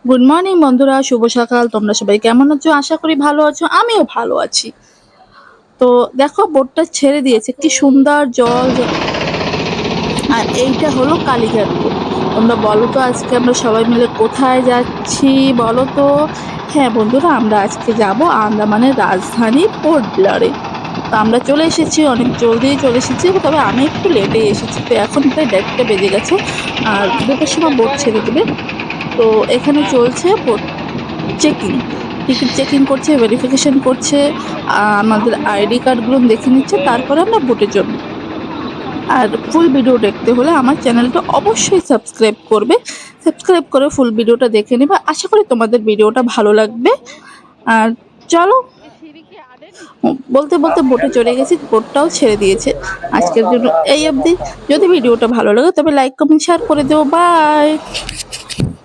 Good morning বন্ধুরা, শুভ সকাল। তোমরা সবাই কেমন আছো? আশা করি ভালো আছো। আমিও ভালো আছি। তো দেখো, বোটটা ছেড়ে দিয়েছে, কি সুন্দর জল। আর এইটা হলো কালীঘাট বোট। তোমরা বলো তো, আজকে আমরা সবাই মিলে কোথায় যাচ্ছি বলো তো? হ্যাঁ বন্ধুরা, আমরা আজকে যাব আন্দামানের রাজধানী পোর্ট ব্লেয়ারে। তো আমরা চলে এসেছি, অনেক জলদি চলে এসেছি, তবে আমি একটু লেটে এসেছি। তো এখন প্রায় 1:30টা বেজে গেছে, আর 2টার সময় বোট ছেড়ে দেবে। তো এখানে চলছে বোট চেকিং। টিকিট চেকিং করছে, ভেরিফিকেশন করছে, আমাদের আইডি কার্ডগুলো দেখে নিচ্ছে, তারপরে আমরা বোটে চড়ব। আর ফুল ভিডিও দেখতে হলে আমার চ্যানেলটা অবশ্যই সাবস্ক্রাইব করবে। সাবস্ক্রাইব করে ফুল ভিডিওটা দেখে নেবে। আশা করি তোমাদের ভিডিওটা ভালো লাগবে। আর চলো, বলতে বলতে বোটে চড়ে গেছি, বোটটাও ছেড়ে দিয়েছে। আজকের জন্য এই অবধি। যদি ভিডিওটা ভালো লাগে তবে লাইক কমেন্ট শেয়ার করে দেবো। বাই।